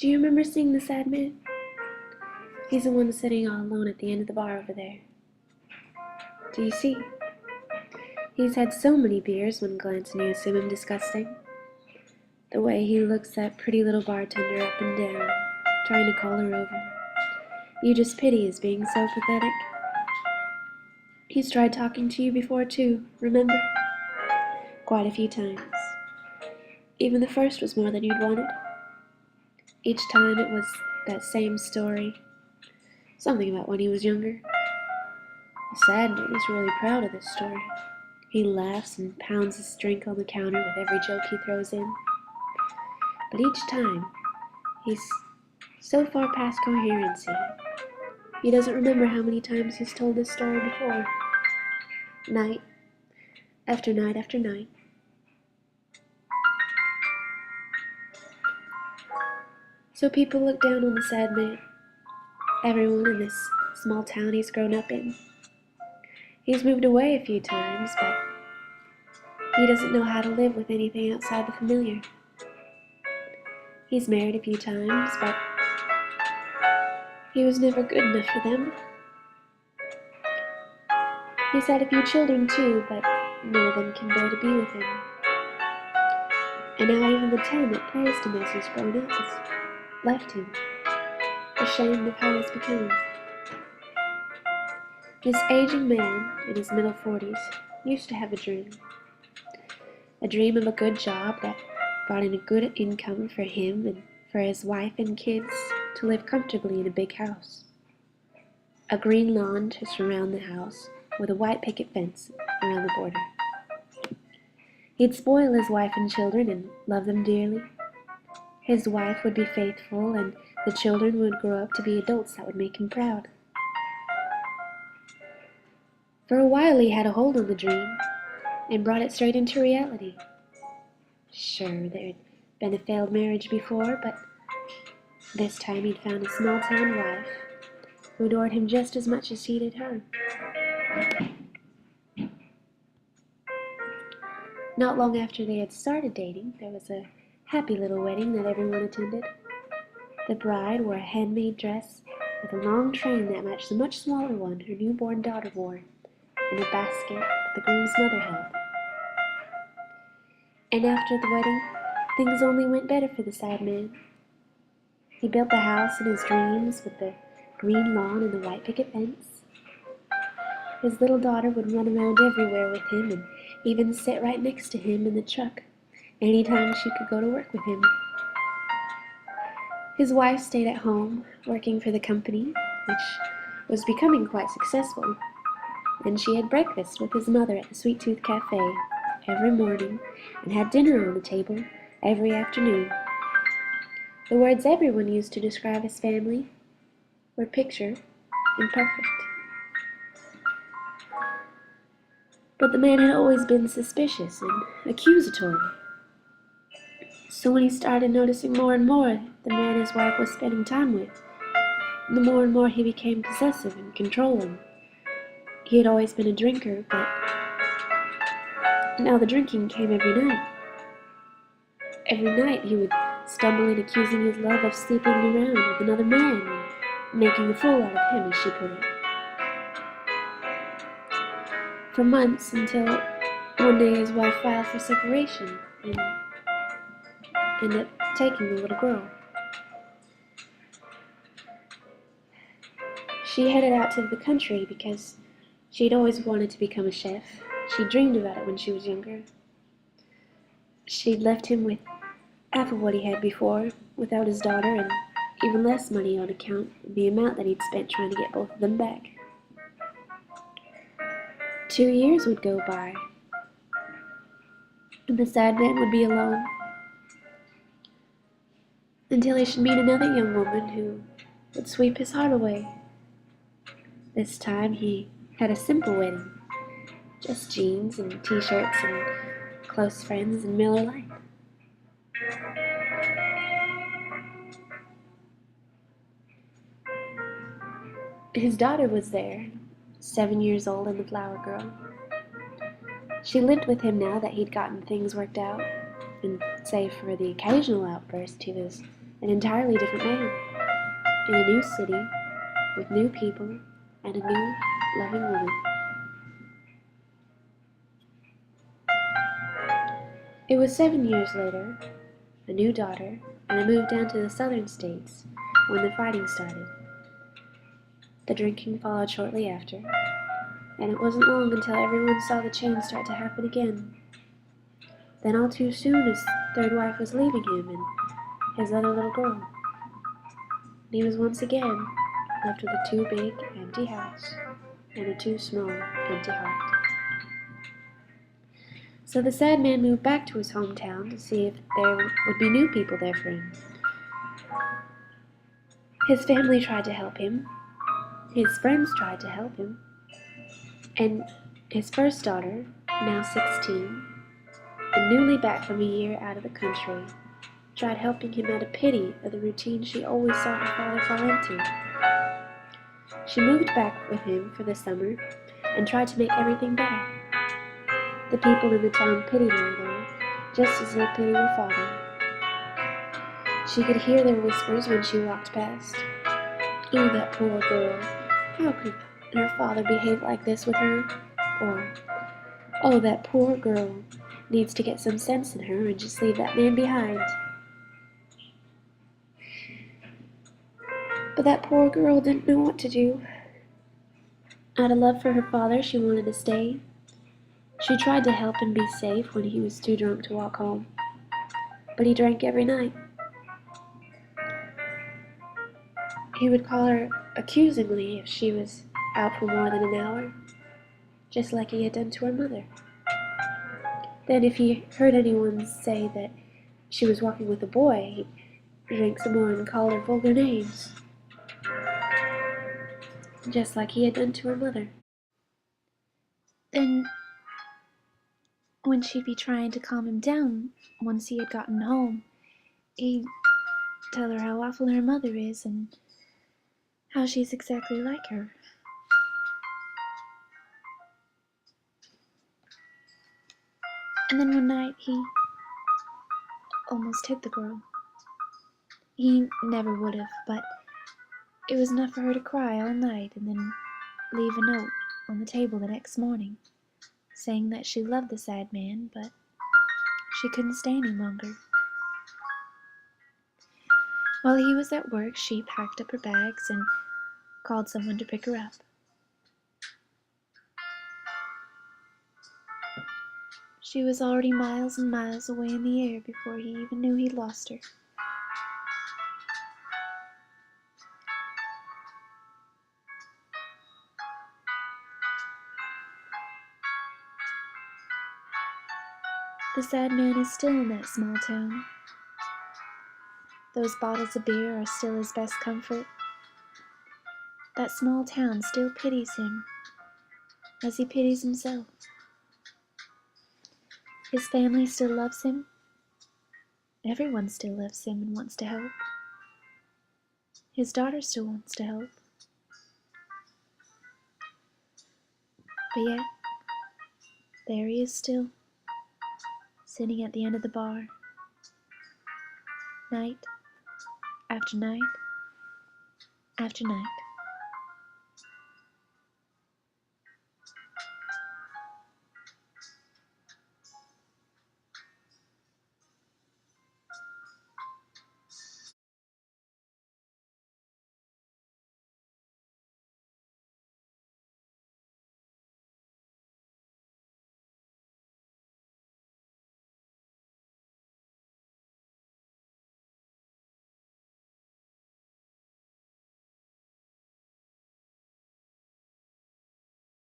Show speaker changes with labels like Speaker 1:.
Speaker 1: Do you remember seeing the sad man? He's the one sitting all alone at the end of the bar over there. Do you see? He's had so many beers when Glance and you assume him disgusting. The way he looks that pretty little bartender up and down, trying to call her over. You just pity his being so pathetic. He's tried talking to you before too, remember? Quite a few times. Even the first was more than you'd wanted. Each time it was that same story. Something about when he was younger. The sad man is really proud of this story. He laughs and pounds his drink on the counter with every joke he throws in. But each time, he's so far past coherency. He doesn't remember how many times he's told this story before. Night after night after night. So people look down on the sad man. Everyone in this small town he's grown up in. He's moved away a few times, but he doesn't know how to live with anything outside the familiar. He's married a few times, but he was never good enough for them. He's had a few children too, but none of them can bear to be with him. And now even the town that praised him as he's grown up has left him, ashamed of how he's become. This aging man, in his middle 40s, used to have a dream. A dream of a good job that brought in a good income for him and for his wife and kids to live comfortably in a big house. A green lawn to surround the house with a white picket fence around the border. He'd spoil his wife and children and love them dearly. His wife would be faithful and the children would grow up to be adults that would make him proud. For a while he had a hold on the dream and brought it straight into reality. Sure, there'd been a failed marriage before, but this time he'd found a small-town wife who adored him just as much as he did her. Not long after they had started dating, there was a happy little wedding that everyone attended. The bride wore a handmade dress with a long train that matched the much smaller one her newborn daughter wore, and a basket the groom's mother held. And after the wedding, things only went better for the sad man. He built the house in his dreams with the green lawn and the white picket fence. His little daughter would run around everywhere with him and even sit right next to him in the truck anytime she could go to work with him. His wife stayed at home, working for the company, which was becoming quite successful, and she had breakfast with his mother at the Sweet Tooth Cafe every morning and had dinner on the table every afternoon. The words everyone used to describe his family were picture and perfect. But the man had always been suspicious and accusatory. So when he started noticing more and more the man his wife was spending time with, the more and more he became possessive and controlling. He had always been a drinker, but now the drinking came every night. Every night he would stumble in accusing his love of sleeping around with another man and making a fool out of him, as she put it. For months, until one day his wife filed for separation and ended up taking the little girl. She headed out to the country because she'd always wanted to become a chef. She dreamed about it when she was younger. She'd left him with half of what he had before, without his daughter, and even less money on account of the amount that he'd spent trying to get both of them back. 2 years would go by, and the sad man would be alone, until he should meet another young woman who would sweep his heart away. This time he had a simple wedding, just jeans and t-shirts and close friends and Miller Lite. His daughter was there, 7 years old and the flower girl. She lived with him now that he'd gotten things worked out, and save for the occasional outburst, he was an entirely different man, in a new city, with new people, and a new, loving woman. It was 7 years later, a new daughter, and I moved down to the southern states when the fighting started. The drinking followed shortly after, and it wasn't long until everyone saw the change start to happen again. Then all too soon his third wife was leaving him and his other little girl. And he was once again left with a too big, empty house and a too small, empty heart. So the sad man moved back to his hometown to see if there would be new people there for him. His family tried to help him. His friends tried to help him. And his first daughter, now 16, and newly back from a year out of the country, tried helping him out of pity of the routine she always saw her father fall into. She moved back with him for the summer and tried to make everything better. The people in the town pitied her, though, just as they pitied her father. She could hear their whispers when she walked past. "Oh, that poor girl. How could her father behave like this with her?" Or, "Oh, that poor girl needs to get some sense in her and just leave that man behind." But that poor girl didn't know what to do. Out of love for her father, she wanted to stay. She tried to help him be safe when he was too drunk to walk home, but he drank every night. He would call her accusingly if she was out for more than an hour, just like he had done to her mother. Then if he heard anyone say that she was walking with a boy, he'd drink some more and call her vulgar names, just like he had done to her mother. Then, when she'd be trying to calm him down once he had gotten home, he'd tell her how awful her mother is and how she's exactly like her. And then one night he almost hit the girl. He never would have, but it was enough for her to cry all night and then leave a note on the table the next morning, saying that she loved the sad man, but she couldn't stay any longer. While he was at work, she packed up her bags and called someone to pick her up. She was already miles and miles away in the air before he even knew he'd lost her. The sad man is still in that small town. Those bottles of beer are still his best comfort. That small town still pities him as he pities himself. His family still loves him. Everyone still loves him and wants to help. His daughter still wants to help. But yet, there he is still, sitting at the end of the bar, night after night after night.